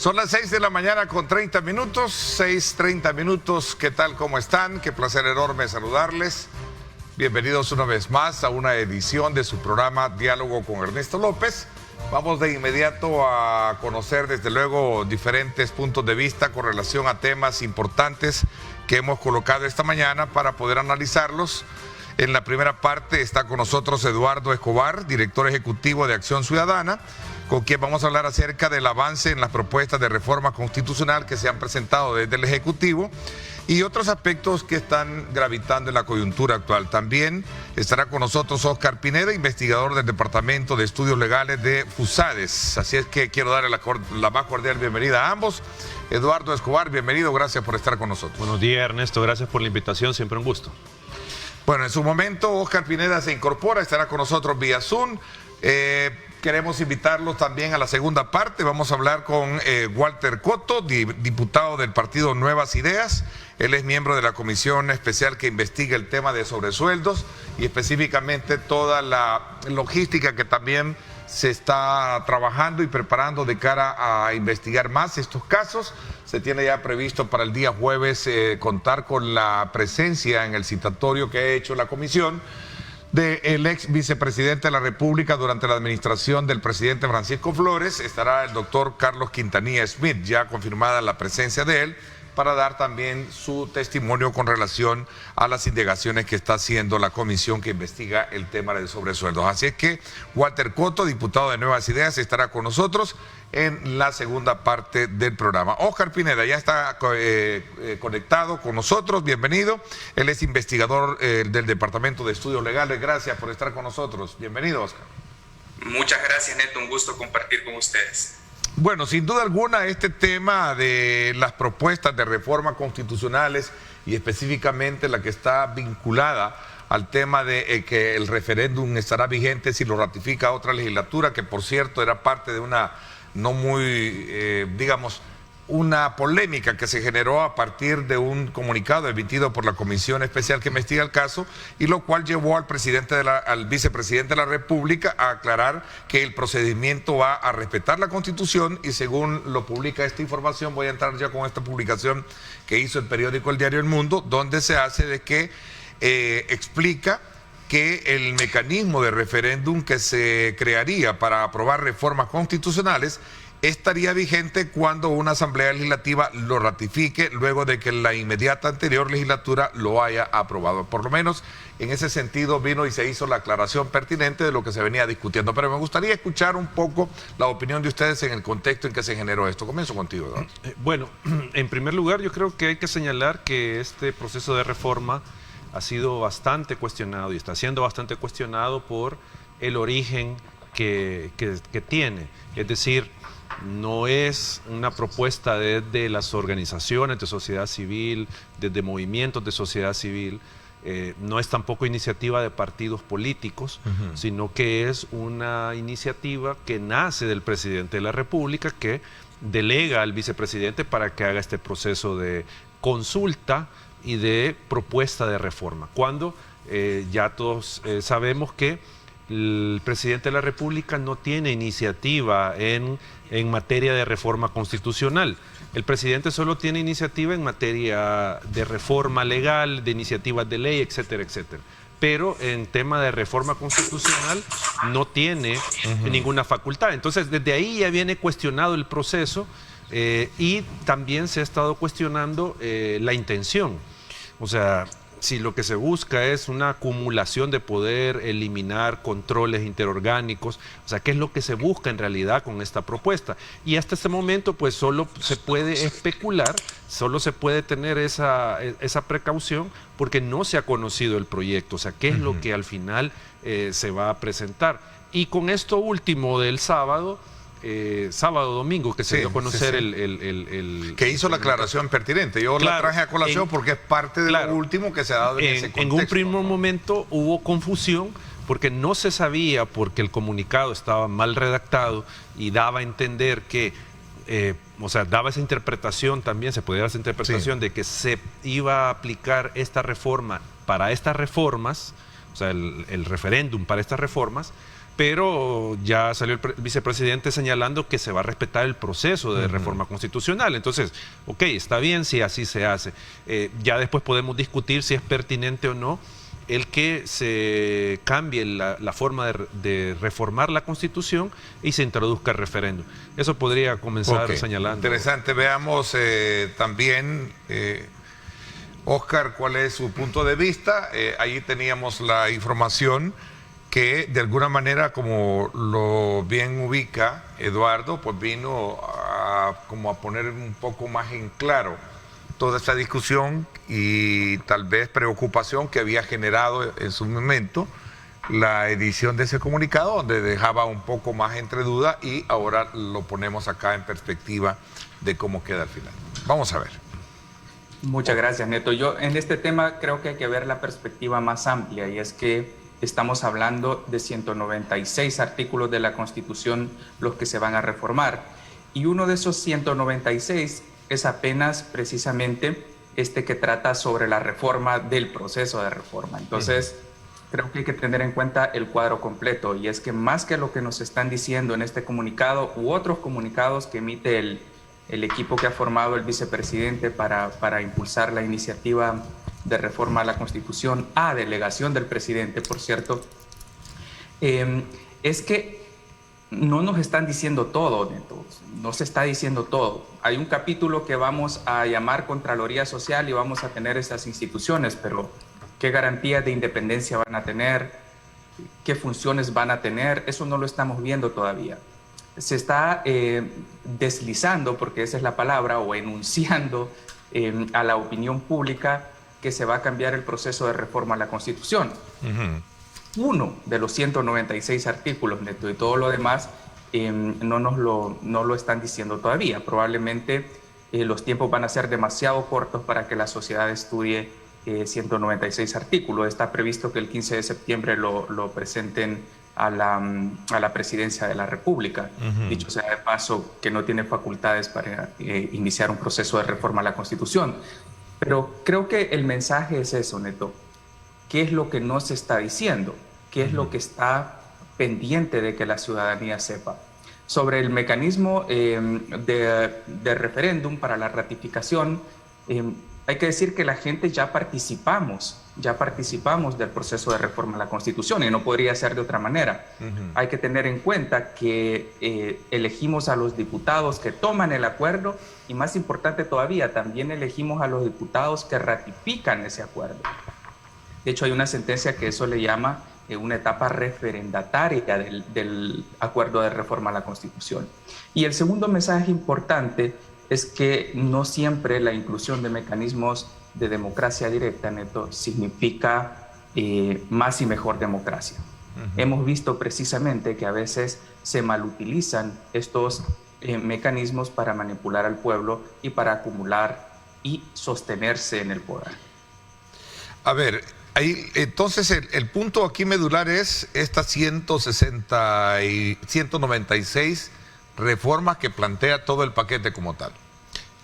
Son las 6 de la mañana con 30 minutos, 6:30 minutos. ¿Qué tal? ¿Cómo están? Qué placer enorme saludarles. Bienvenidos una vez más a una edición de su programa Diálogo con Ernesto López. Vamos de inmediato a conocer desde luego diferentes puntos de vista con relación a temas importantes que hemos colocado esta mañana para poder analizarlos. En la primera parte está con nosotros Eduardo Escobar, director ejecutivo de Acción Ciudadana, con quien vamos a hablar acerca del avance en las propuestas de reforma constitucional que se han presentado desde el Ejecutivo y otros aspectos que están gravitando en la coyuntura actual. También estará con nosotros Oscar Pineda, investigador del Departamento de Estudios Legales de FUSADES. Así es que quiero darle la más cordial bienvenida a ambos. Eduardo Escobar, bienvenido, gracias por estar con nosotros. Buenos días, Ernesto, gracias por la invitación, siempre un gusto. Bueno, en su momento Oscar Pineda se incorpora, estará con nosotros vía Zoom. Queremos invitarlos también a la segunda parte. Vamos a hablar con Walter Cotto, diputado del partido Nuevas Ideas. Él es miembro de la comisión especial que investiga el tema de sobresueldos y específicamente toda la logística que también se está trabajando y preparando de cara a investigar más estos casos. Se tiene ya previsto para el día jueves contar con la presencia en el citatorio que ha hecho la comisión del ex vicepresidente de la República durante la administración del presidente Francisco Flores. Estará el doctor Carlos Quintanilla Smith, ya confirmada la presencia de él, para dar también su testimonio con relación a las indagaciones que está haciendo la comisión que investiga el tema de sobresueldos. Así es que Walter Cotto, diputado de Nuevas Ideas, estará con nosotros en la segunda parte del programa. Oscar Pineda ya está conectado con nosotros, bienvenido. Él es investigador del Departamento de Estudios Legales. Gracias por estar con nosotros. Bienvenido, Oscar. Muchas gracias, Neto. Un gusto compartir con ustedes. Bueno, sin duda alguna este tema de las propuestas de reforma constitucionales y específicamente la que está vinculada al tema de que el referéndum estará vigente si lo ratifica otra legislatura, que por cierto era parte de una no muy, digamos, una polémica que se generó a partir de un comunicado emitido por la comisión especial que investiga el caso, y lo cual llevó al vicepresidente de la República a aclarar que el procedimiento va a respetar la Constitución, y según lo publica esta información, voy a entrar ya con esta publicación que hizo el periódico El Diario El Mundo, donde se hace de que explica que el mecanismo de referéndum que se crearía para aprobar reformas constitucionales estaría vigente cuando una asamblea legislativa lo ratifique luego de que la inmediata anterior legislatura lo haya aprobado. Por lo menos en ese sentido vino y se hizo la aclaración pertinente de lo que se venía discutiendo. Pero me gustaría escuchar un poco la opinión de ustedes en el contexto en que se generó esto. Comienzo contigo, Eduardo. Bueno, en primer lugar yo creo que hay que señalar que este proceso de reforma ha sido bastante cuestionado y está siendo bastante cuestionado por el origen que tiene. Es decir, no es una propuesta desde las organizaciones de sociedad civil, desde movimientos de sociedad civil, no es tampoco iniciativa de partidos políticos, sino que es una iniciativa que nace del presidente de la República, que delega al vicepresidente para que haga este proceso de consulta y de propuesta de reforma. Cuando ya todos sabemos que el presidente de la República no tiene iniciativa en materia de reforma constitucional. El presidente solo tiene iniciativa en materia de reforma legal, de iniciativas de ley, etcétera, etcétera. Pero en tema de reforma constitucional no tiene ninguna facultad. Entonces, desde ahí ya viene cuestionado el proceso y también se ha estado cuestionando la intención. O sea, si lo que se busca es una acumulación de poder, eliminar controles interorgánicos, o sea, ¿qué es lo que se busca en realidad con esta propuesta? Y hasta este momento, pues solo se puede especular, solo se puede tener esa precaución porque no se ha conocido el proyecto, o sea, ¿qué es lo que al final se va a presentar? Y con esto último del sábado, domingo, que se dio a conocer el que hizo la aclaración pertinente. Yo la traje a colación porque es parte de lo último que se ha dado en ese contexto. En un primer momento hubo confusión porque no se sabía, porque el comunicado estaba mal redactado y daba a entender que o sea, daba esa interpretación también, se podía dar esa interpretación de que se iba a aplicar esta reforma para estas reformas, o sea, el referéndum para estas reformas, pero ya salió el vicepresidente señalando que se va a respetar el proceso de reforma constitucional. Entonces, ok, está bien si así se hace. Ya después podemos discutir si es pertinente o no el que se cambie la forma de reformar la Constitución y se introduzca el referéndum. Eso podría comenzar señalando. Interesante. Veamos también, Oscar, cuál es su punto de vista. Ahí teníamos la información que de alguna manera, como lo bien ubica Eduardo, pues vino como a poner un poco más en claro toda esta discusión y tal vez preocupación que había generado en su momento la edición de ese comunicado, donde dejaba un poco más entre duda, y ahora lo ponemos acá en perspectiva de cómo queda al final. Vamos a ver. Muchas gracias, Neto. Yo en este tema creo que hay que ver la perspectiva más amplia, y es que estamos hablando de 196 artículos de la Constitución los que se van a reformar, y uno de esos 196 es apenas precisamente este que trata sobre la reforma del proceso de reforma. Entonces, creo que hay que tener en cuenta el cuadro completo, y es que más que lo que nos están diciendo en este comunicado u otros comunicados que emite el equipo que ha formado el vicepresidente para impulsar la iniciativa de reforma a la Constitución, a delegación del presidente, por cierto, es que no nos están diciendo todo, Neto. No se está diciendo todo. Hay un capítulo que vamos a llamar Contraloría Social y vamos a tener estas instituciones, pero ¿qué garantías de independencia van a tener? ¿Qué funciones van a tener? Eso no lo estamos viendo todavía. Se está deslizando, porque esa es la palabra, o enunciando a la opinión pública que se va a cambiar el proceso de reforma a la Constitución. Uno de los 196 artículos, Neto, y todo lo demás no lo están diciendo todavía. Probablemente los tiempos van a ser demasiado cortos para que la sociedad estudie 196 artículos. Está previsto que el 15 de septiembre lo presenten a la presidencia de la República. Dicho sea de paso, que no tiene facultades para iniciar un proceso de reforma a la Constitución. Pero creo que el mensaje es eso, Neto. ¿Qué es lo que no se está diciendo? ¿Qué es lo que está pendiente de que la ciudadanía sepa? Sobre el mecanismo de referéndum para la ratificación, hay que decir que la gente ya participamos del proceso de reforma a la Constitución, y no podría ser de otra manera. Hay que tener en cuenta que elegimos a los diputados que toman el acuerdo, y más importante todavía, también elegimos a los diputados que ratifican ese acuerdo. De hecho, hay una sentencia que eso le llama una etapa referendataria del acuerdo de reforma a la Constitución. Y el segundo mensaje importante es que no siempre la inclusión de mecanismos de democracia directa, Neto, significa más y mejor democracia. Hemos visto precisamente que a veces se malutilizan estos mecanismos para manipular al pueblo y para acumular y sostenerse en el poder. A ver, ahí, entonces el punto aquí medular es estas 196 reformas que plantea todo el paquete como tal.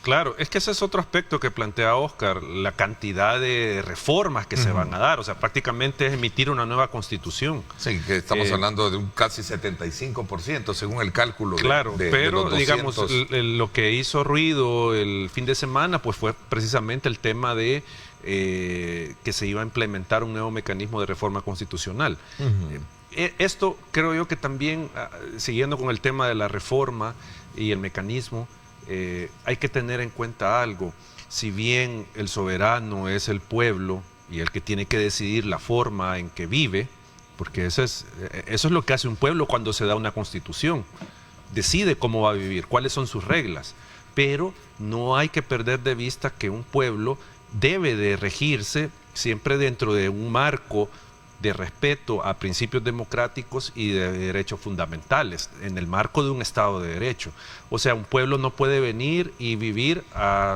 Claro, es que ese es otro aspecto que plantea Oscar, la cantidad de reformas que se van a dar. O sea, prácticamente es emitir una nueva constitución. Sí, que estamos hablando de un casi 75%, según el cálculo. Claro, pero de los digamos, lo que hizo ruido el fin de semana pues fue precisamente el tema de que se iba a implementar un nuevo mecanismo de reforma constitucional. Esto creo yo que también, siguiendo con el tema de la reforma y el mecanismo, hay que tener en cuenta algo. Si bien el soberano es el pueblo y el que tiene que decidir la forma en que vive, porque eso es lo que hace un pueblo cuando se da una constitución, decide cómo va a vivir, cuáles son sus reglas, pero no hay que perder de vista que un pueblo debe de regirse siempre dentro de un marco de respeto a principios democráticos y de derechos fundamentales, en el marco de un Estado de Derecho. O sea, un pueblo no puede venir y vivir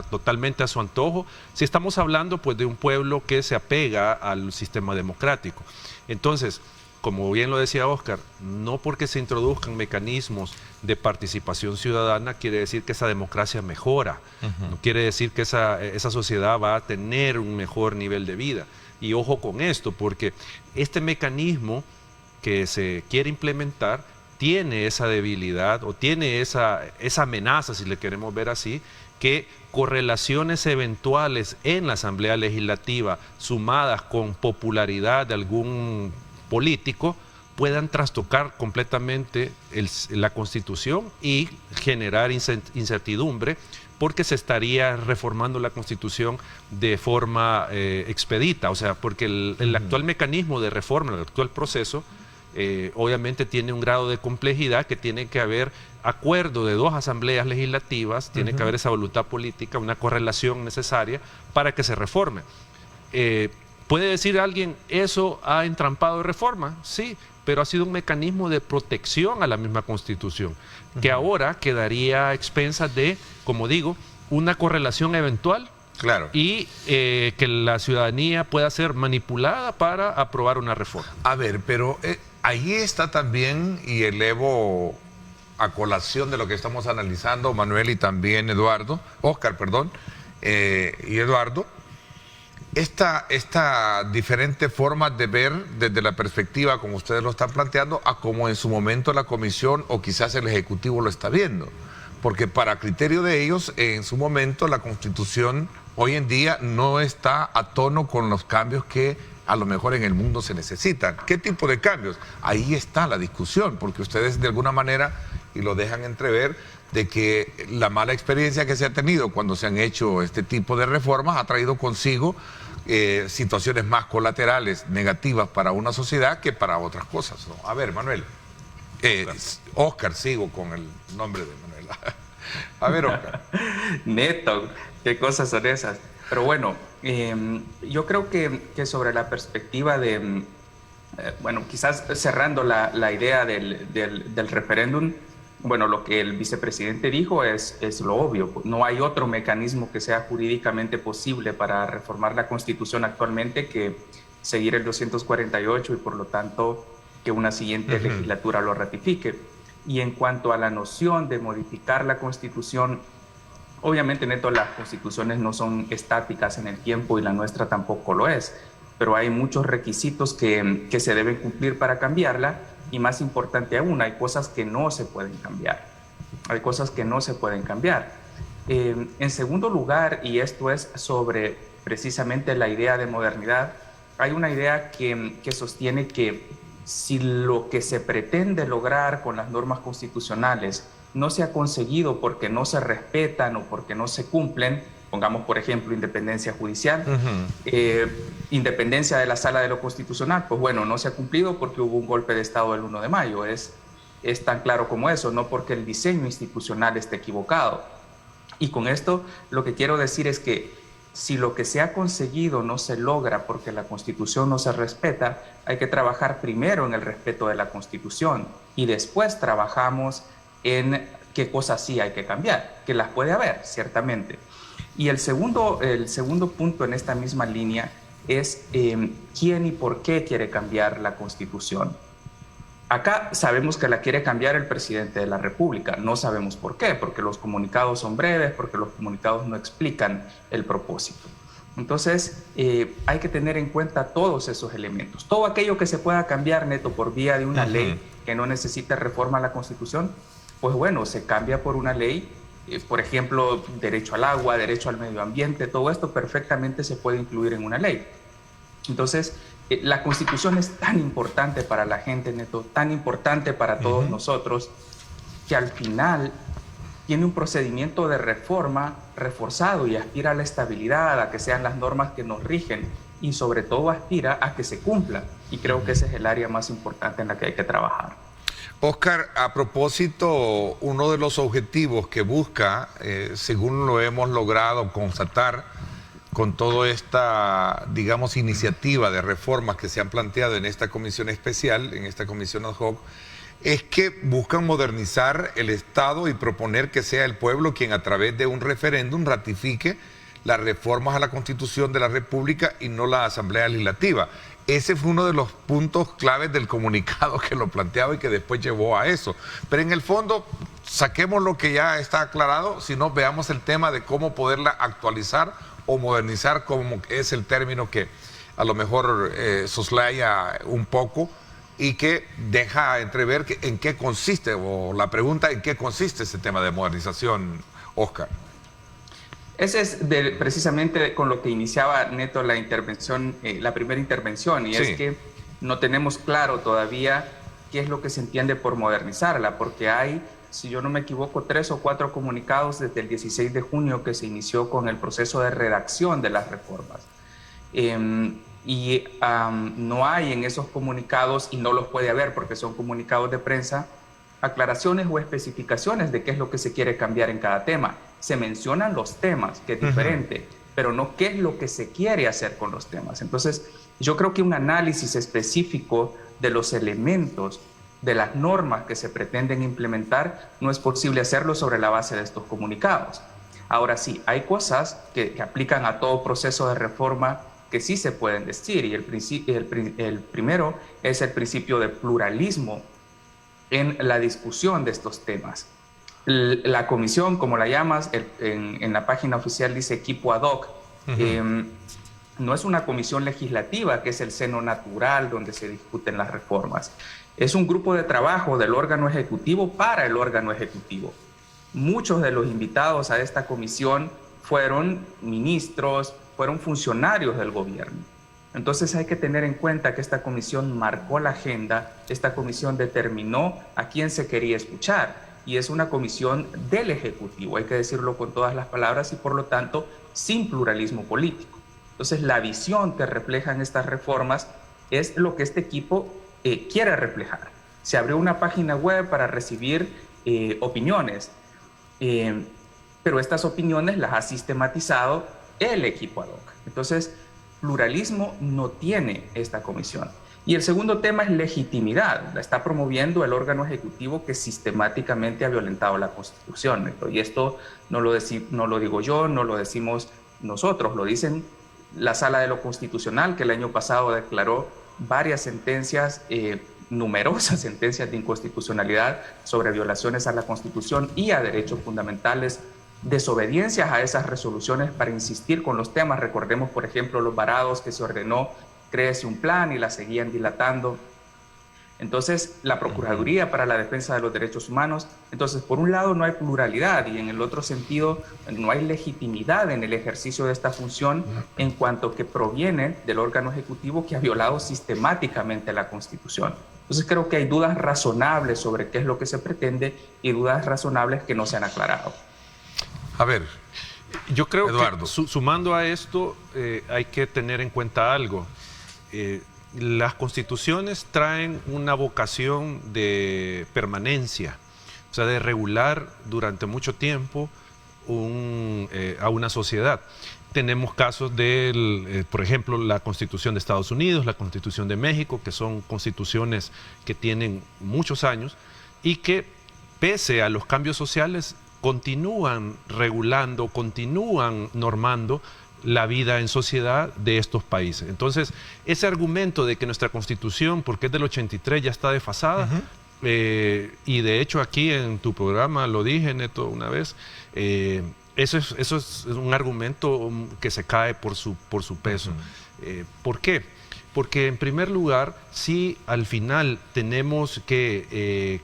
totalmente a su antojo, si estamos hablando pues de un pueblo que se apega al sistema democrático. Entonces, como bien lo decía Oscar, no porque se introduzcan mecanismos de participación ciudadana quiere decir que esa democracia mejora, no quiere decir que esa sociedad va a tener un mejor nivel de vida. Y ojo con esto, porque este mecanismo que se quiere implementar tiene esa debilidad o tiene esa amenaza, si le queremos ver así, que correlaciones eventuales en la Asamblea Legislativa sumadas con popularidad de algún político puedan trastocar completamente la Constitución y generar incertidumbre, porque se estaría reformando la Constitución de forma expedita. O sea, porque el actual mecanismo de reforma, el actual proceso, obviamente tiene un grado de complejidad que tiene que haber acuerdo de 2 asambleas legislativas, tiene que haber esa voluntad política, una correlación necesaria para que se reforme. ¿Puede decir alguien, eso ha entrampado reforma? Sí, pero ha sido un mecanismo de protección a la misma Constitución, que ahora quedaría a expensas de, como digo, una correlación eventual. Claro. Y que la ciudadanía pueda ser manipulada para aprobar una reforma. A ver, pero ahí está también, y elevo a colación de lo que estamos analizando, Manuel y también Oscar, y Eduardo, esta diferente formas de ver desde la perspectiva, como ustedes lo están planteando, a como en su momento la comisión o quizás el Ejecutivo lo está viendo. Porque para criterio de ellos, en su momento la Constitución hoy en día no está a tono con los cambios que a lo mejor en el mundo se necesitan. ¿Qué tipo de cambios? Ahí está la discusión, porque ustedes de alguna manera, y lo dejan entrever, de que la mala experiencia que se ha tenido cuando se han hecho este tipo de reformas ha traído consigo situaciones más colaterales, negativas para una sociedad que para otras cosas, ¿no? A ver, Manuel. Oscar, sigo con el nombre de Manuel. A ver, Oscar. Neto, qué cosas son esas. Pero bueno, yo creo que sobre la perspectiva de, bueno, quizás cerrando la idea del referéndum, bueno, lo que el vicepresidente dijo es lo obvio. No hay otro mecanismo que sea jurídicamente posible para reformar la Constitución actualmente que seguir el 248 y por lo tanto que una siguiente legislatura lo ratifique. Y en cuanto a la noción de modificar la Constitución, obviamente, Neto, las constituciones no son estáticas en el tiempo y la nuestra tampoco lo es, pero hay muchos requisitos que se deben cumplir para cambiarla, y más importante aún, hay cosas que no se pueden cambiar. Hay cosas que no se pueden cambiar. En segundo lugar, y esto es sobre precisamente la idea de modernidad, hay una idea que sostiene que si lo que se pretende lograr con las normas constitucionales no se ha conseguido porque no se respetan o porque no se cumplen, pongamos por ejemplo independencia judicial, independencia de la Sala de lo Constitucional, pues bueno, no se ha cumplido porque hubo un golpe de Estado el 1 de mayo, es tan claro como eso, no porque el diseño institucional esté equivocado. Y con esto lo que quiero decir es que si lo que se ha conseguido no se logra porque la Constitución no se respeta, hay que trabajar primero en el respeto de la Constitución y después trabajamos en qué cosas sí hay que cambiar, que las puede haber, ciertamente. Y el segundo punto en esta misma línea es quién y por qué quiere cambiar la Constitución. Acá sabemos que la quiere cambiar el presidente de la República, no sabemos por qué, porque los comunicados son breves, porque los comunicados no explican el propósito. Entonces, hay que tener en cuenta todos esos elementos. Todo aquello que se pueda cambiar, Neto, por vía de una ley que no necesite reforma a la Constitución, pues bueno, se cambia por una ley, por ejemplo, derecho al agua, derecho al medio ambiente, todo esto perfectamente se puede incluir en una ley. Entonces, la Constitución es tan importante para la gente, Neto, tan importante para todos nosotros, que al final tiene un procedimiento de reforma reforzado y aspira a la estabilidad, a que sean las normas que nos rigen y sobre todo aspira a que se cumpla. Y creo que ese es el área más importante en la que hay que trabajar. Oscar, a propósito, uno de los objetivos que busca, según lo hemos logrado constatar con toda esta, digamos, iniciativa de reformas que se han planteado en esta comisión especial, en esta comisión ad hoc, es que buscan modernizar el Estado y proponer que sea el pueblo quien a través de un referéndum ratifique las reformas a la Constitución de la República y no la Asamblea Legislativa. Ese fue uno de los puntos claves del comunicado que lo planteaba y que después llevó a eso. Pero en el fondo, saquemos lo que ya está aclarado, si no veamos el tema de cómo poderla actualizar o modernizar, como es el término que a lo mejor soslaya un poco. y que deja entrever en qué consiste, o la pregunta en qué consiste ese tema de modernización, Oscar. Ese es precisamente con lo que iniciaba Neto la intervención, la primera intervención, y Sí. es que no tenemos claro todavía qué es lo que se entiende por modernizarla, porque hay, si yo no me equivoco, 3 o 4 comunicados desde el 16 de junio que se inició con el proceso de redacción de las reformas. No hay en esos comunicados, y no los puede haber porque son comunicados de prensa, aclaraciones o especificaciones de qué es lo que se quiere cambiar en cada tema. Se mencionan los temas, que es diferente, pero no qué es lo que se quiere hacer con los temas. Entonces, yo creo que un análisis específico de los elementos, de las normas que se pretenden implementar, no es posible hacerlo sobre la base de estos comunicados. Ahora sí, hay cosas que aplican a todo proceso de reforma que sí se pueden decir, y el primero es el principio de pluralismo en la discusión de estos temas. La comisión, como la llamas, en la página oficial dice equipo ad hoc. No es una comisión legislativa, que es el seno natural donde se discuten las reformas. Es un grupo de trabajo del órgano ejecutivo para el órgano ejecutivo. Muchos de los invitados a esta comisión fueron ministros, fueron funcionarios del gobierno. Entonces hay que tener en cuenta que esta comisión marcó la agenda, esta comisión determinó a quién se quería escuchar, y es una comisión del Ejecutivo, hay que decirlo con todas las palabras, y por lo tanto sin pluralismo político. Entonces la visión que reflejan estas reformas es lo que este equipo quiere reflejar. Se abrió una página web para recibir opiniones, pero estas opiniones las ha sistematizado el equipo ad hoc. Entonces, pluralismo no tiene esta comisión. Y el segundo tema es legitimidad. La está promoviendo el órgano ejecutivo que sistemáticamente ha violentado la Constitución. Y esto no lo digo yo, no lo decimos nosotros, lo dicen la Sala de lo Constitucional, que el año pasado declaró varias sentencias, numerosas sentencias de inconstitucionalidad sobre violaciones a la Constitución y a derechos fundamentales, desobediencias a esas resoluciones para insistir con los temas. Recordemos, por ejemplo, los varados, que se ordenó créese un plan y la seguían dilatando. Entonces, la Procuraduría para la Defensa de los Derechos Humanos. Entonces, por un lado no hay pluralidad, y en el otro sentido no hay legitimidad en el ejercicio de esta función, en cuanto que proviene del órgano ejecutivo que ha violado sistemáticamente la Constitución. Entonces, creo que hay dudas razonables sobre qué es lo que se pretende y dudas razonables que no se han aclarado. A ver, yo creo Eduardo, que sumando a esto hay que tener en cuenta algo. Las constituciones traen una vocación de permanencia, o sea, de regular durante mucho tiempo a una sociedad. Tenemos casos por ejemplo, la Constitución de Estados Unidos, la Constitución de México, que son constituciones que tienen muchos años y que, pese a los cambios sociales, continúan regulando, continúan normando la vida en sociedad de estos países. Entonces, ese argumento de que nuestra Constitución, porque es del 83, ya está desfasada, y de hecho aquí en tu programa lo dije, Neto, una vez, eso es un argumento que se cae por su peso. ¿Por qué? Porque en primer lugar, si al final tenemos que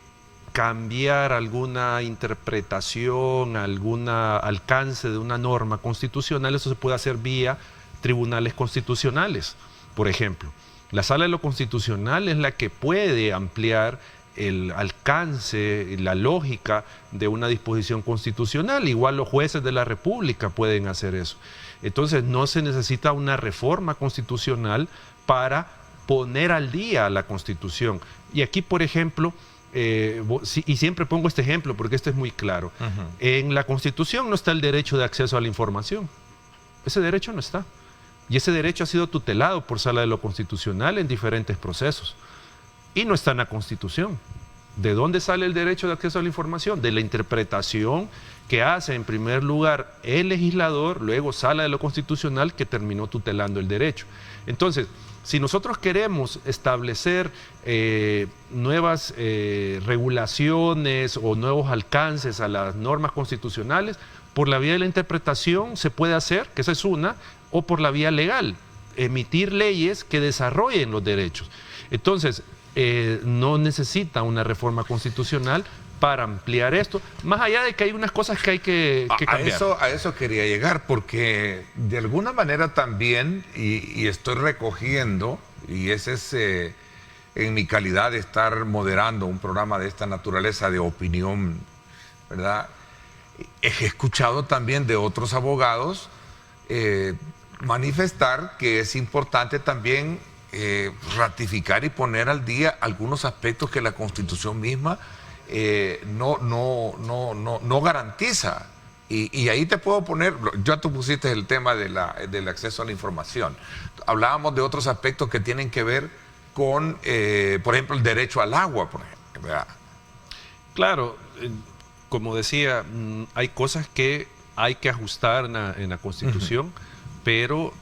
cambiar alguna interpretación, algún alcance de una norma constitucional, eso se puede hacer vía tribunales constitucionales. Por ejemplo, la Sala de lo Constitucional es la que puede ampliar el alcance, la lógica de una disposición constitucional. Igual los jueces de la República pueden hacer eso. Entonces no se necesita una reforma constitucional para poner al día la Constitución. Y aquí, por ejemplo, y siempre pongo este ejemplo porque este es muy claro. En la Constitución no está el derecho de acceso a la información. Ese derecho no está. Y ese derecho ha sido tutelado por Sala de lo Constitucional en diferentes procesos. Y no está en la Constitución. ¿De dónde sale el derecho de acceso a la información? De la interpretación que hace en primer lugar el legislador, luego Sala de lo Constitucional, que terminó tutelando el derecho. Entonces, si nosotros queremos establecer nuevas regulaciones o nuevos alcances a las normas constitucionales, por la vía de la interpretación se puede hacer, que esa es una, o por la vía legal, emitir leyes que desarrollen los derechos. Entonces, no necesita una reforma constitucional para ampliar esto, más allá de que hay unas cosas que hay que cambiar. A eso quería llegar, porque de alguna manera también, y estoy recogiendo, y ese es en mi calidad de estar moderando un programa de esta naturaleza de opinión, ¿verdad? He escuchado también de otros abogados manifestar que es importante también ratificar y poner al día algunos aspectos que la Constitución misma no garantiza. Y ahí te puedo poner, ya tú pusiste el tema del acceso a la información. Hablábamos de otros aspectos que tienen que ver con, por ejemplo, el derecho al agua, por ejemplo, ¿verdad? Claro, como decía, hay cosas que hay que ajustar en la Constitución, pero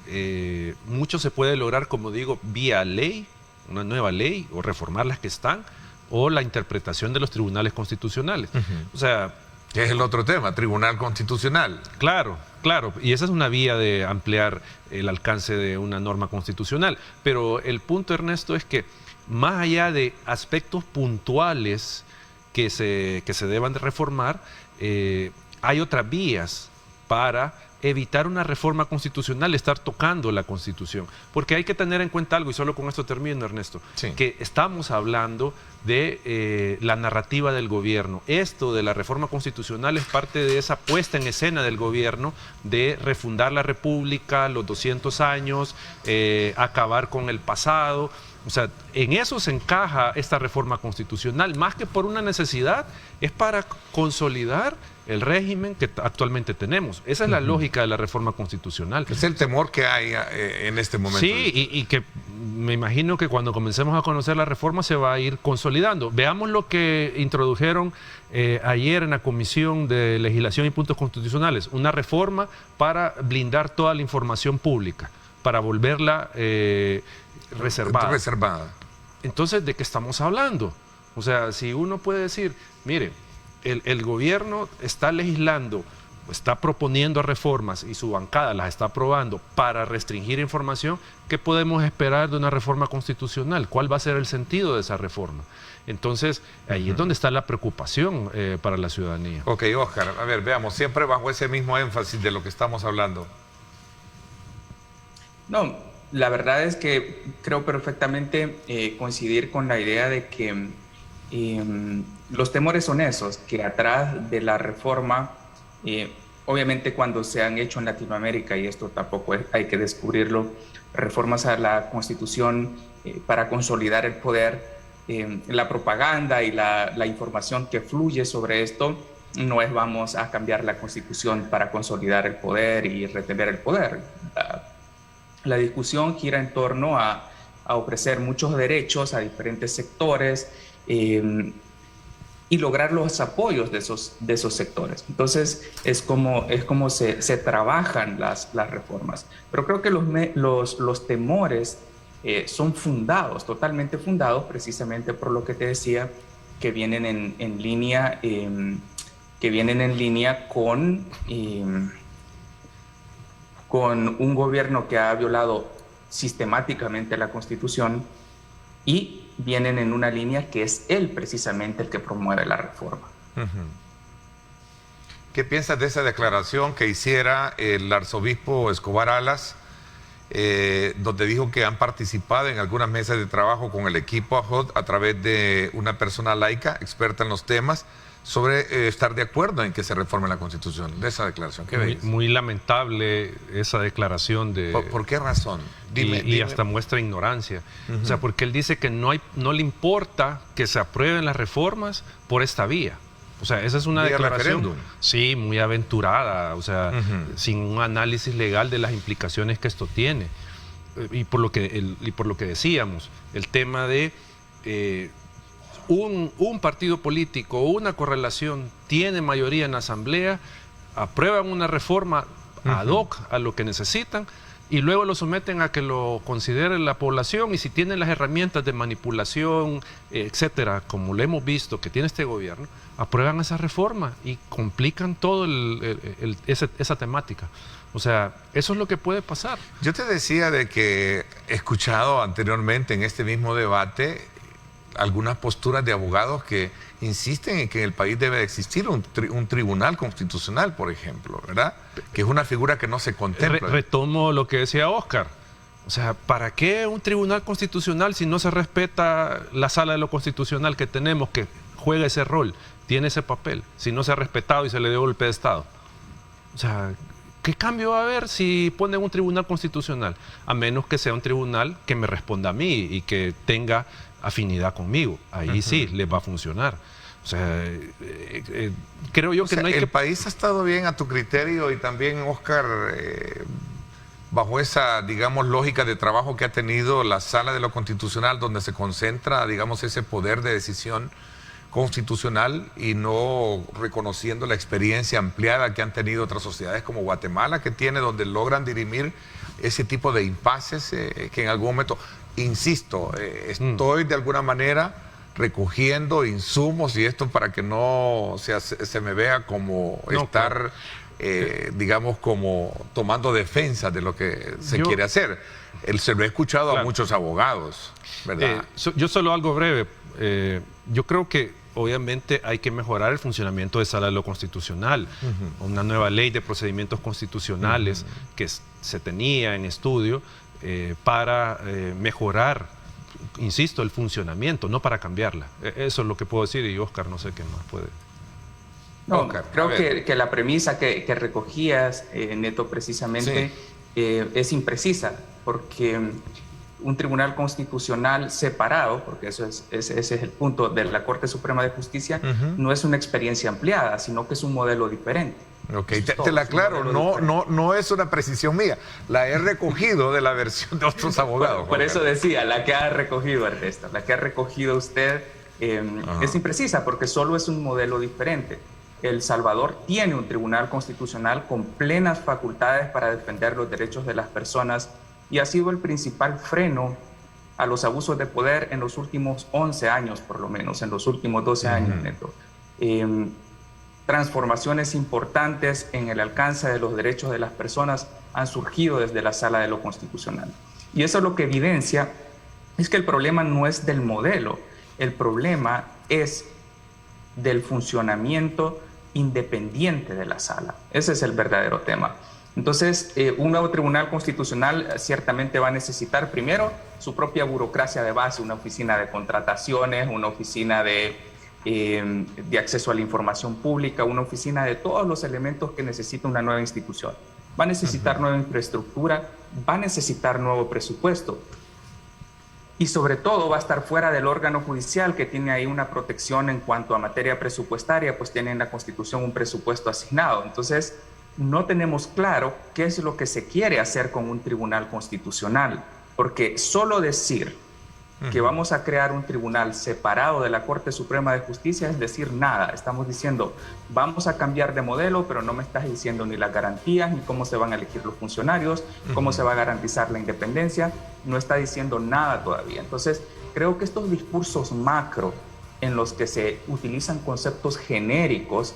mucho se puede lograr, como digo, vía ley, una nueva ley, o reformar las que están, o la interpretación de los tribunales constitucionales. O sea, que es el otro tema, Tribunal Constitucional. Claro, claro, y esa es una vía de ampliar el alcance de una norma constitucional. Pero el punto, Ernesto, es que más allá de aspectos puntuales que se deban de reformar, hay otras vías para evitar una reforma constitucional, estar tocando la Constitución. Porque hay que tener en cuenta algo, y solo con esto termino, Ernesto, sí, que estamos hablando de la narrativa del gobierno. Esto de la reforma constitucional es parte de esa puesta en escena del gobierno de refundar la República, los 200 años, acabar con el pasado. O sea, en eso se encaja esta reforma constitucional, más que por una necesidad, es para consolidar el régimen que actualmente tenemos. Esa es la lógica de la reforma constitucional. Es el temor que hay en este momento. Sí, y que me imagino que cuando comencemos a conocer la reforma se va a ir consolidando. Veamos lo que introdujeron ayer en la Comisión de Legislación y Puntos Constitucionales, una reforma para blindar toda la información pública, para volverla reservada. Entonces, ¿de qué estamos hablando? O sea, si uno puede decir, mire, el gobierno está legislando, está proponiendo reformas y su bancada las está aprobando para restringir información, ¿qué podemos esperar de una reforma constitucional? ¿Cuál va a ser el sentido de esa reforma? Entonces, ahí es donde está la preocupación para la ciudadanía. Ok, Oscar, a ver, veamos, siempre bajo ese mismo énfasis de lo que estamos hablando. No, la verdad es que creo perfectamente coincidir con la idea de que los temores son esos, que atrás de la reforma, obviamente cuando se han hecho en Latinoamérica, y esto tampoco hay que descubrirlo, reformas a la Constitución para consolidar el poder, la propaganda y la información que fluye sobre esto no es vamos a cambiar la Constitución para consolidar el poder y retener el poder. La discusión gira en torno a ofrecer muchos derechos a diferentes sectores y lograr los apoyos de esos sectores. Entonces es como se trabajan las reformas. Pero creo que los temores son fundados, totalmente fundados, precisamente por lo que te decía, que vienen en línea con un gobierno que ha violado sistemáticamente la Constitución, y vienen en una línea que es él precisamente el que promueve la reforma. ¿Qué piensas de esa declaración que hiciera el arzobispo Escobar Alas, donde dijo que han participado en algunas mesas de trabajo con el equipo AJOT a través de una persona laica, experta en los temas, sobre estar de acuerdo en que se reforme la Constitución? De esa declaración, ¿qué ves? Muy lamentable esa declaración de... ¿Por qué razón? Dime. Hasta muestra ignorancia. O sea, porque él dice que no le importa que se aprueben las reformas por esta vía. O sea, esa es una declaración, referéndum. Sí, muy aventurada, o sea, sin un análisis legal de las implicaciones que esto tiene. Y por lo que decíamos, el tema de un partido político o una correlación tiene mayoría en la asamblea, aprueban una reforma ad hoc a lo que necesitan y luego lo someten a que lo considere la población, y si tienen las herramientas de manipulación, etcétera, como lo hemos visto que tiene este gobierno, aprueban esa reforma y complican todo esa temática. O sea, eso es lo que puede pasar. Yo te decía de que he escuchado anteriormente en este mismo debate algunas posturas de abogados que insisten en que en el país debe existir un tribunal constitucional, por ejemplo, ¿verdad? Que es una figura que no se contempla. Retomo lo que decía Oscar. O sea, ¿para qué un tribunal constitucional si no se respeta la sala de lo constitucional que tenemos, que juega ese rol, tiene ese papel, si no se ha respetado y se le dio golpe de Estado? O sea, ¿qué cambio va a haber si ponen un tribunal constitucional? A menos que sea un tribunal que me responda a mí y que tenga afinidad conmigo. Ahí sí les va a funcionar. O sea, creo yo que no hay el que... país ha estado bien a tu criterio y también, Oscar, bajo esa, digamos, lógica de trabajo que ha tenido la Sala de lo Constitucional, donde se concentra, digamos, ese poder de decisión constitucional y no reconociendo la experiencia ampliada que han tenido otras sociedades como Guatemala, que tiene, donde logran dirimir ese tipo de impases que en algún momento, insisto, estoy de alguna manera recogiendo insumos y esto para que no se me vea como estar, digamos, como tomando defensa de lo que se quiere hacer. Se lo he escuchado a muchos abogados, ¿verdad? Yo solo algo breve. Yo creo que obviamente hay que mejorar el funcionamiento de Sala de lo Constitucional. Una nueva ley de procedimientos constitucionales que se tenía en estudio para mejorar, insisto, el funcionamiento, no para cambiarla. Eso es lo que puedo decir y Oscar no sé qué más puede. No, Oscar, creo que la premisa que recogías, Neto, precisamente es imprecisa, porque un tribunal constitucional separado, porque ese es el punto de la Corte Suprema de Justicia, no es una experiencia ampliada, sino que es un modelo diferente. Ok, te la aclaro, no es una precisión mía, la he recogido de la versión de otros abogados. Por eso decía, la que ha recogido Ernesto, la que ha recogido usted es imprecisa, porque solo es un modelo diferente. El Salvador tiene un tribunal constitucional con plenas facultades para defender los derechos de las personas y ha sido el principal freno a los abusos de poder en los últimos 11 años, por lo menos, en los últimos 12 años, Neto. Transformaciones importantes en el alcance de los derechos de las personas han surgido desde la Sala de lo Constitucional. Y eso lo que evidencia es que el problema no es del modelo, el problema es del funcionamiento independiente de la Sala. Ese es el verdadero tema. Entonces, un nuevo tribunal constitucional ciertamente va a necesitar primero su propia burocracia de base, una oficina de contrataciones, una oficina de acceso a la información pública, una oficina de todos los elementos que necesita una nueva institución. Va a necesitar nueva infraestructura, va a necesitar nuevo presupuesto y sobre todo va a estar fuera del órgano judicial que tiene ahí una protección en cuanto a materia presupuestaria, pues tiene en la Constitución un presupuesto asignado. Entonces, no tenemos claro qué es lo que se quiere hacer con un tribunal constitucional, porque solo decir que vamos a crear un tribunal separado de la Corte Suprema de Justicia es decir nada. Estamos diciendo, vamos a cambiar de modelo, pero no me estás diciendo ni las garantías, ni cómo se van a elegir los funcionarios, cómo se va a garantizar la independencia, no está diciendo nada todavía. Entonces, creo que estos discursos macro en los que se utilizan conceptos genéricos,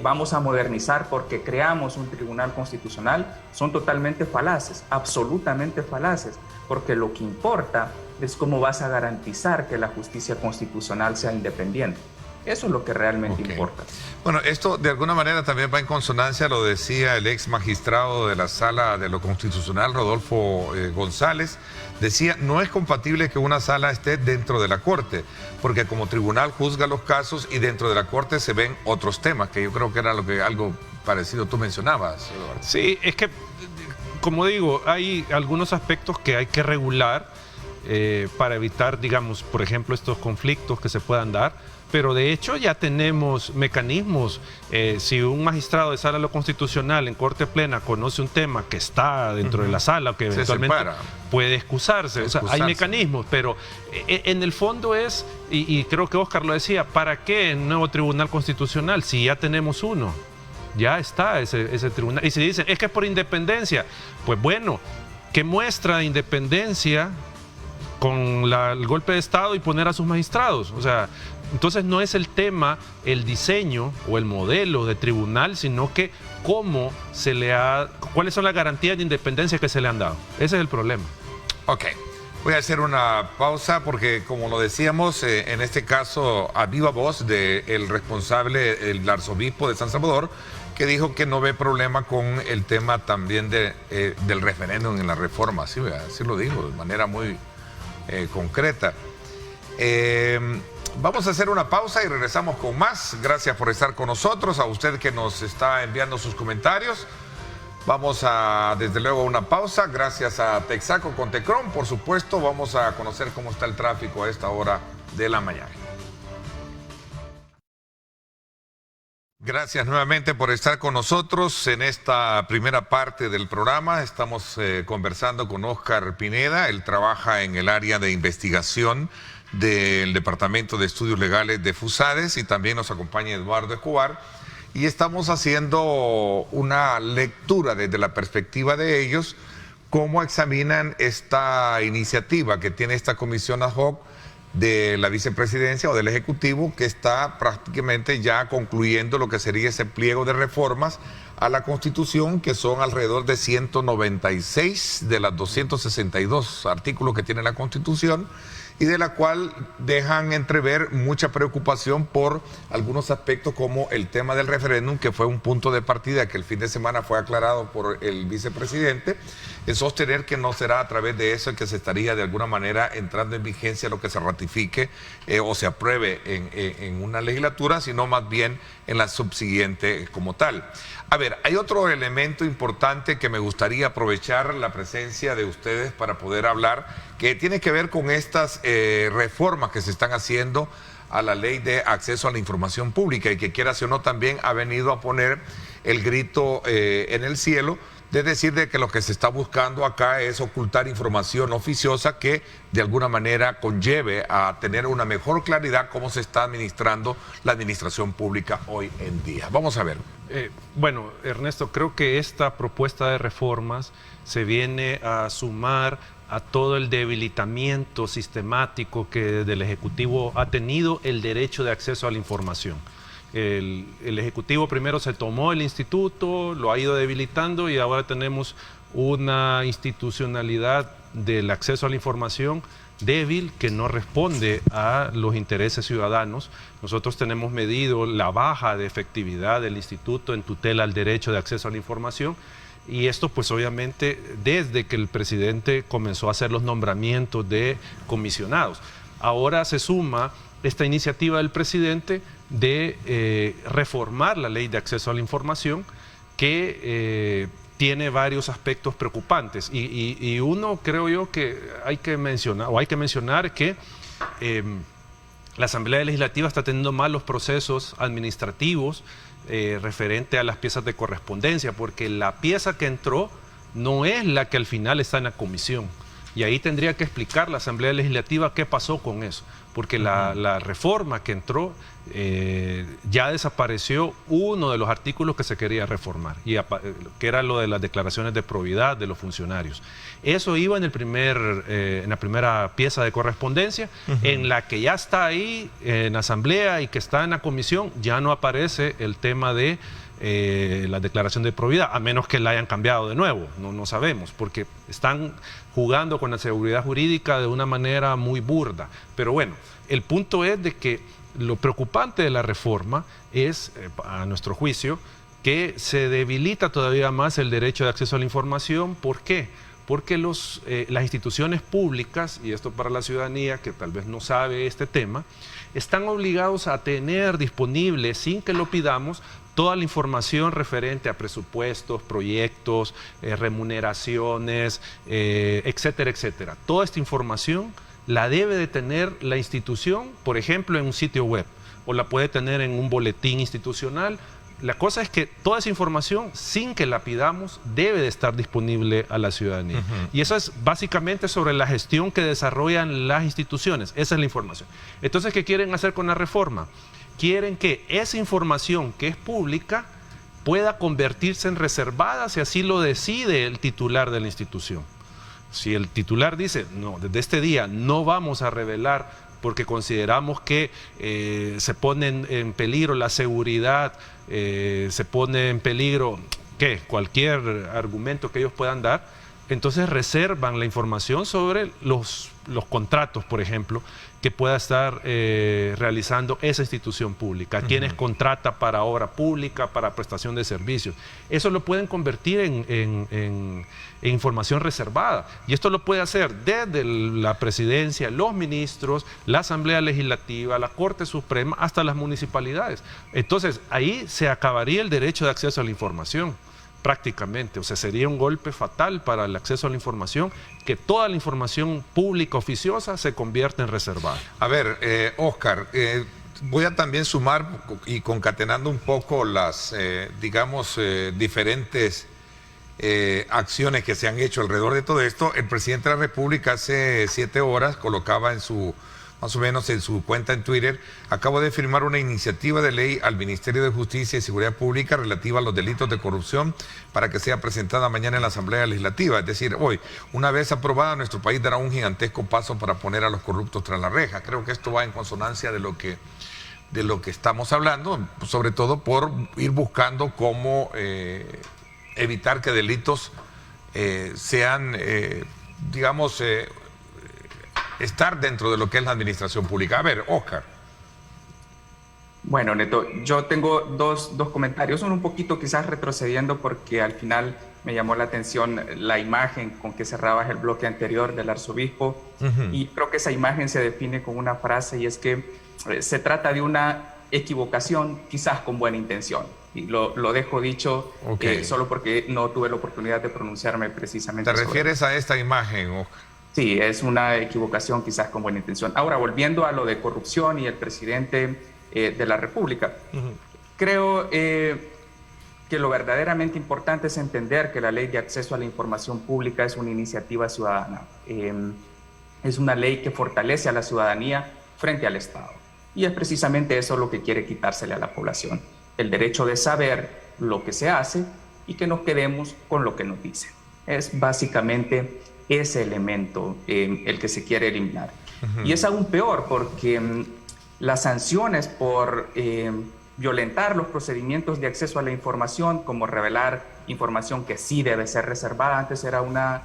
vamos a modernizar porque creamos un tribunal constitucional, son totalmente falaces, absolutamente falaces, porque lo que importa es cómo vas a garantizar que la justicia constitucional sea independiente. Eso es lo que realmente importa. Bueno, esto de alguna manera también va en consonancia, lo decía el ex magistrado de la Sala de lo Constitucional, Rodolfo González, decía, no es compatible que una sala esté dentro de la Corte, porque como tribunal juzga los casos y dentro de la Corte se ven otros temas, que yo creo que era algo parecido tú mencionabas, Eduardo. Sí, es que, como digo, hay algunos aspectos que hay que regular para evitar, digamos, por ejemplo, estos conflictos que se puedan dar, pero de hecho ya tenemos mecanismos. Si un magistrado de Sala de lo Constitucional en Corte Plena conoce un tema que está dentro de la sala, que eventualmente puede excusarse. O sea, hay mecanismos, pero en el fondo es, y creo que Oscar lo decía, ¿para qué un nuevo Tribunal Constitucional si ya tenemos uno? Ya está ese tribunal. Y si dicen, es que es por independencia, pues bueno, ¿qué muestra de independencia con el golpe de Estado y poner a sus magistrados? O sea, entonces no es el tema, el diseño o el modelo de tribunal, sino que cuáles son las garantías de independencia que se le han dado. Ese es el problema. Ok. Voy a hacer una pausa porque, como lo decíamos, en este caso, a viva voz del responsable, el arzobispo de San Salvador, que dijo que no ve problema con el tema también del referéndum en la reforma. Así lo dijo de manera muy concreta. Vamos a hacer una pausa y regresamos con más. Gracias por estar con nosotros, a usted que nos está enviando sus comentarios. Vamos a, desde luego, una pausa. Gracias a Texaco con Tecron, por supuesto. Vamos a conocer cómo está el tráfico a esta hora de la mañana. Gracias nuevamente por estar con nosotros en esta primera parte del programa. Estamos conversando con Óscar Pineda. Él trabaja en el área de investigación del Departamento de Estudios Legales de FUSADES, y también nos acompaña Eduardo Escobar. Y estamos haciendo una lectura desde la perspectiva de ellos, cómo examinan esta iniciativa que tiene esta comisión ad hoc de la vicepresidencia o del Ejecutivo, que está prácticamente ya concluyendo lo que sería ese pliego de reformas a la Constitución, que son alrededor de 196 de las 262 artículos que tiene la Constitución, y de la cual dejan entrever mucha preocupación por algunos aspectos, como el tema del referéndum, que fue un punto de partida que el fin de semana fue aclarado por el vicepresidente, en sostener que no será a través de eso que se estaría de alguna manera entrando en vigencia lo que se ratifique o se apruebe en una legislatura, sino más bien en la subsiguiente como tal. A ver, hay otro elemento importante que me gustaría aprovechar la presencia de ustedes para poder hablar, que tiene que ver con estas reformas que se están haciendo a la ley de acceso a la información pública, y que, quiera o no, también ha venido a poner el grito en el cielo, de decir de que lo que se está buscando acá es ocultar información oficiosa que de alguna manera conlleve a tener una mejor claridad cómo se está administrando la administración pública hoy en día. Vamos a ver. Bueno, Ernesto, creo que esta propuesta de reformas se viene a sumar a todo el debilitamiento sistemático que desde el Ejecutivo ha tenido el derecho de acceso a la información. El Ejecutivo primero se tomó el instituto, lo ha ido debilitando, y ahora tenemos una institucionalidad del acceso a la información débil, que no responde a los intereses ciudadanos. Nosotros tenemos medido la baja de efectividad del instituto en tutela al derecho de acceso a la información, y esto pues obviamente desde que el presidente comenzó a hacer los nombramientos de comisionados. Ahora se suma esta iniciativa del presidente de reformar la ley de acceso a la información, que tiene varios aspectos preocupantes, y uno, creo yo, que hay que mencionar que la Asamblea Legislativa está teniendo malos procesos administrativos referente a las piezas de correspondencia, porque la pieza que entró no es la que al final está en la comisión, y ahí tendría que explicar la Asamblea Legislativa qué pasó con eso, porque la reforma que entró ya desapareció uno de los artículos que se quería reformar, que era lo de las declaraciones de probidad de los funcionarios. Eso iba en la primera pieza de correspondencia, en la que ya está ahí en Asamblea y que está en la comisión, ya no aparece el tema de la declaración de probidad, a menos que la hayan cambiado de nuevo, no sabemos, porque están jugando con la seguridad jurídica de una manera muy burda. Pero bueno, el punto es de que lo preocupante de la reforma es, a nuestro juicio, que se debilita todavía más el derecho de acceso a la información. ¿Por qué? Porque las instituciones públicas, y esto para la ciudadanía que tal vez no sabe este tema, están obligados a tener disponible, sin que lo pidamos, toda la información referente a presupuestos, proyectos, remuneraciones, etcétera, etcétera. Toda esta información la debe de tener la institución, por ejemplo, en un sitio web, o la puede tener en un boletín institucional. La cosa es que toda esa información, sin que la pidamos, debe de estar disponible a la ciudadanía. Y eso es básicamente sobre la gestión que desarrollan las instituciones. Esa es la información. Entonces, ¿qué quieren hacer con la reforma? Quieren que esa información que es pública pueda convertirse en reservada si así lo decide el titular de la institución. Si el titular dice, no, desde este día no vamos a revelar porque consideramos que se pone en peligro la seguridad, se pone en peligro cualquier argumento que ellos puedan dar, entonces reservan la información sobre los contratos, por ejemplo, que pueda estar realizando esa institución pública, quienes contrata para obra pública, para prestación de servicios. Eso lo pueden convertir en información reservada. Y esto lo puede hacer desde la presidencia, los ministros, la Asamblea Legislativa, la Corte Suprema, hasta las municipalidades. Entonces, ahí se acabaría el derecho de acceso a la información. Prácticamente, o sea, sería un golpe fatal para el acceso a la información, que toda la información pública oficiosa se convierte en reservada. A ver, Oscar, voy a también sumar y concatenando un poco las, diferentes acciones que se han hecho alrededor de todo esto. El presidente de la República hace 7 horas colocaba más o menos en su cuenta en Twitter: acabo de firmar una iniciativa de ley al Ministerio de Justicia y Seguridad Pública relativa a los delitos de corrupción para que sea presentada mañana en la Asamblea Legislativa. Es decir, hoy, una vez aprobada, nuestro país dará un gigantesco paso para poner a los corruptos tras la reja. Creo que esto va en consonancia de lo que estamos hablando, sobre todo por ir buscando cómo evitar que delitos sean, estar dentro de lo que es la administración pública. A ver, Oscar. Bueno, Neto, yo tengo dos comentarios. Uno un poquito quizás retrocediendo, porque al final me llamó la atención la imagen con que cerrabas el bloque anterior del arzobispo. Y creo que esa imagen se define con una frase, y es que se trata de una equivocación quizás con buena intención. Y lo dejo dicho solo porque no tuve la oportunidad de pronunciarme precisamente. ¿Te refieres a esta imagen, Oscar? Sí, es una equivocación quizás con buena intención. Ahora, volviendo a lo de corrupción y el presidente de la República, creo que lo verdaderamente importante es entender que la Ley de Acceso a la Información Pública es una iniciativa ciudadana. Es una ley que fortalece a la ciudadanía frente al Estado. Y es precisamente eso lo que quiere quitársele a la población: el derecho de saber lo que se hace y que nos quedemos con lo que nos dicen. Es básicamente ese elemento el que se quiere eliminar. Y es aún peor porque las sanciones por violentar los procedimientos de acceso a la información, como revelar información que sí debe ser reservada, antes era una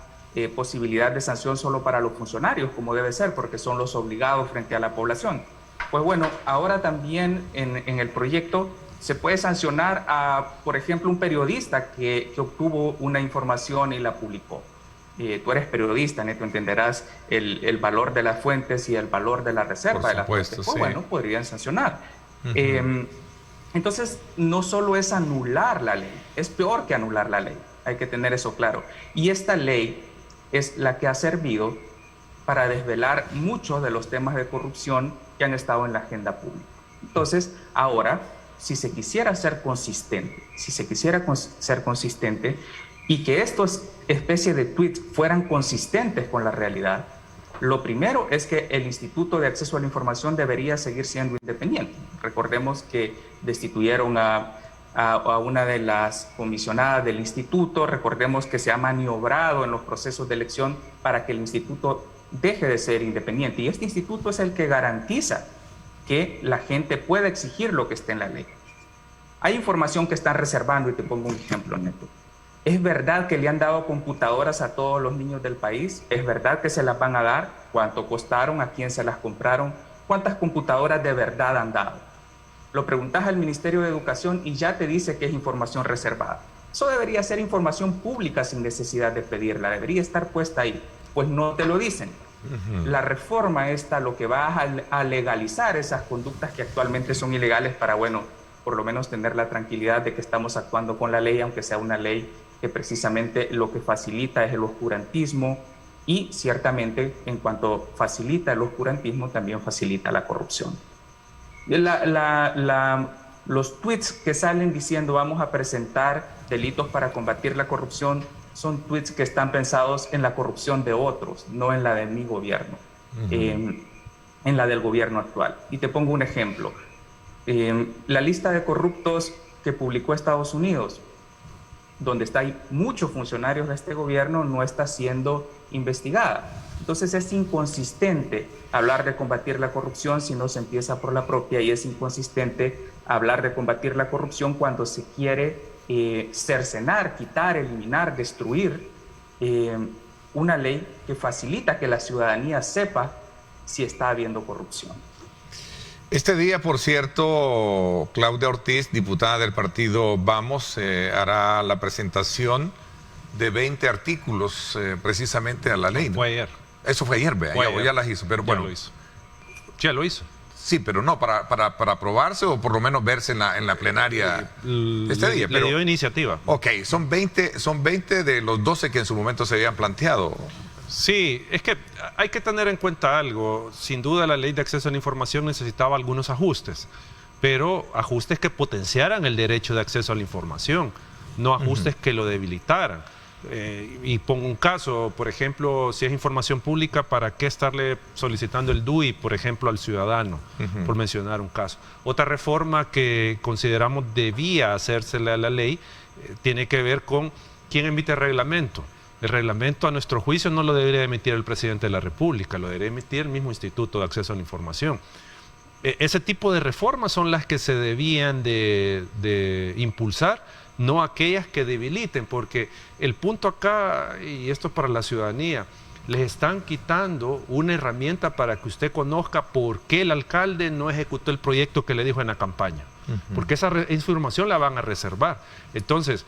posibilidad de sanción solo para los funcionarios, como debe ser, porque son los obligados frente a la población. Pues bueno, ahora también en el proyecto se puede sancionar a, por ejemplo, un periodista que obtuvo una información y la publicó. Tú eres periodista, Neto, entenderás el valor de las fuentes y el valor de la reserva de las fuentes. Pues bueno, podrían sancionar. Entonces, no solo es anular la ley, es peor que anular la ley. Hay que tener eso claro. Y esta ley es la que ha servido para desvelar muchos de los temas de corrupción que han estado en la agenda pública. Entonces, ahora, si se quisiera ser consistente, y que estos especies de tweets fueran consistentes con la realidad, lo primero es que el Instituto de Acceso a la Información debería seguir siendo independiente. Recordemos que destituyeron a una de las comisionadas del instituto. Recordemos que se ha maniobrado en los procesos de elección para que el instituto deje de ser independiente. Y este instituto es el que garantiza que la gente pueda exigir lo que esté en la ley. Hay información que están reservando, y te pongo un ejemplo, Neto. ¿Es verdad que le han dado computadoras a todos los niños del país? ¿Es verdad que se las van a dar? ¿Cuánto costaron? ¿A quién se las compraron? ¿Cuántas computadoras de verdad han dado? Lo preguntas al Ministerio de Educación y ya te dice que es información reservada. Eso debería ser información pública sin necesidad de pedirla, debería estar puesta ahí. Pues no te lo dicen. La reforma esta lo que va a legalizar esas conductas que actualmente son ilegales para, bueno, por lo menos tener la tranquilidad de que estamos actuando con la ley, aunque sea una ley que precisamente lo que facilita es el oscurantismo, y ciertamente en cuanto facilita el oscurantismo también facilita la corrupción. Los tweets que salen diciendo vamos a presentar delitos para combatir la corrupción son tweets que están pensados en la corrupción de otros, no en la de mi gobierno, en la del gobierno actual. Y te pongo un ejemplo. La lista de corruptos que publicó Estados Unidos, donde hay muchos funcionarios de este gobierno, no está siendo investigada. Entonces es inconsistente hablar de combatir la corrupción si no se empieza por la propia, y es inconsistente hablar de combatir la corrupción cuando se quiere cercenar, quitar, eliminar, destruir una ley que facilita que la ciudadanía sepa si está habiendo corrupción. Este día, por cierto, Claudia Ortiz, diputada del partido Vamos, hará la presentación de 20 artículos precisamente a la ley, ¿no? Fue ayer. Eso fue ayer, vea, ya las hizo, pero bueno. Ya lo hizo. Ya lo hizo. Sí, pero no, para aprobarse o por lo menos verse en la plenaria este día. Le dio iniciativa. Ok, son 20 de los 12 que en su momento se habían planteado. Sí, es que hay que tener en cuenta algo. Sin duda la ley de acceso a la información necesitaba algunos ajustes, pero ajustes que potenciaran el derecho de acceso a la información, no ajustes que lo debilitaran. Y pongo un caso, por ejemplo, si es información pública, ¿para qué estarle solicitando el DUI, por ejemplo, al ciudadano? Por mencionar un caso. Otra reforma que consideramos debía hacérsele a la ley tiene que ver con quién emite el reglamento. El reglamento, a nuestro juicio, no lo debería emitir el presidente de la República, lo debería emitir el mismo Instituto de Acceso a la Información. Ese tipo de reformas son las que se debían de impulsar, no aquellas que debiliten, porque el punto acá, y esto es para la ciudadanía, les están quitando una herramienta para que usted conozca por qué el alcalde no ejecutó el proyecto que le dijo en la campaña. Porque esa información la van a reservar. Entonces,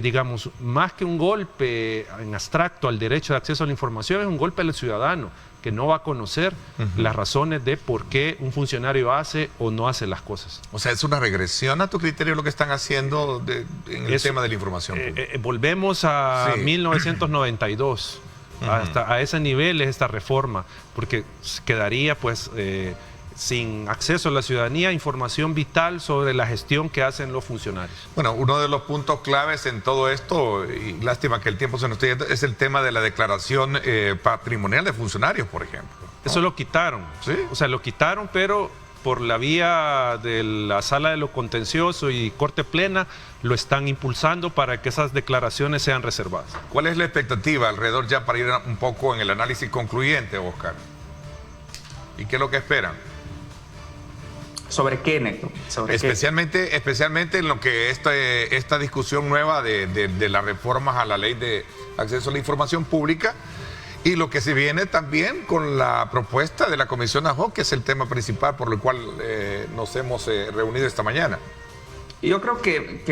digamos, más que un golpe en abstracto al derecho de acceso a la información, es un golpe al ciudadano, que no va a conocer las razones de por qué un funcionario hace o no hace las cosas. O sea, es una regresión a tu criterio lo que están haciendo en el tema de la información. Volvemos a 1992, hasta a ese nivel es esta reforma, porque quedaría pues sin acceso a la ciudadanía información vital sobre la gestión que hacen los funcionarios. Bueno, uno de los puntos claves en todo esto, y lástima que el tiempo se nos esté yendo, es el tema de la declaración patrimonial de funcionarios, por ejemplo, ¿no? Eso lo quitaron. ¿Sí? O sea, lo quitaron, pero por la vía de la sala de lo contencioso y corte plena, lo están impulsando para que esas declaraciones sean reservadas. ¿Cuál es la expectativa alrededor, ya para ir un poco en el análisis concluyente, Oscar? ¿Y qué es lo que esperan? ¿Sobre qué, Neto? Especialmente en lo que esta discusión nueva de las reformas a la ley de acceso a la información pública y lo que se viene también con la propuesta de la Comisión ad hoc, que es el tema principal por el cual nos hemos reunido esta mañana. Yo creo que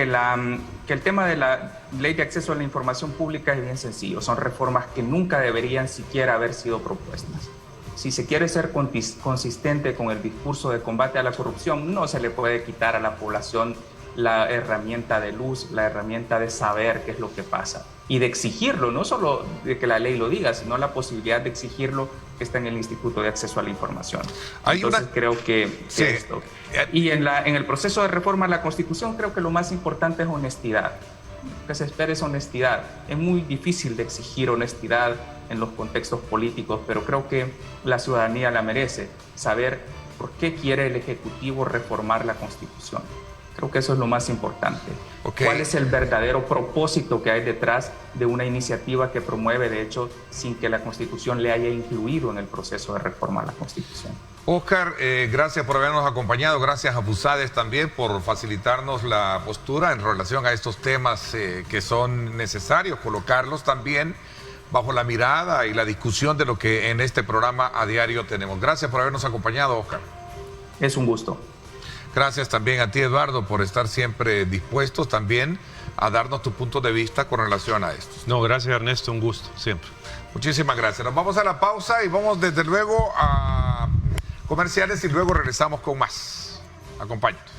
el tema de la ley de acceso a la información pública es bien sencillo. Son reformas que nunca deberían siquiera haber sido propuestas. Si se quiere ser consistente con el discurso de combate a la corrupción, no se le puede quitar a la población la herramienta de luz, la herramienta de saber qué es lo que pasa y de exigirlo, no solo de que la ley lo diga, sino la posibilidad de exigirlo que está en el Instituto de Acceso a la Información. Entonces creo que sí. esto. Y en el proceso de reforma a la Constitución creo que lo más importante es honestidad. Que se espere es honestidad. Es muy difícil de exigir honestidad en los contextos políticos, pero creo que la ciudadanía la merece, saber por qué quiere el Ejecutivo reformar la Constitución. Creo que eso es lo más importante. ¿Cuál es el verdadero propósito que hay detrás de una iniciativa que promueve, de hecho, sin que la Constitución le haya incluido en el proceso de reforma a la Constitución? Oscar, gracias por habernos acompañado, gracias a Busades también por facilitarnos la postura en relación a estos temas que son necesarios, colocarlos también bajo la mirada y la discusión de lo que en este programa a diario tenemos. Gracias por habernos acompañado, Oscar. Es un gusto. Gracias también a ti, Eduardo, por estar siempre dispuestos también a darnos tu punto de vista con relación a esto. No, gracias, Ernesto, un gusto, siempre. Muchísimas gracias. Nos vamos a la pausa y vamos desde luego a comerciales y luego regresamos con más. Acompáñanos.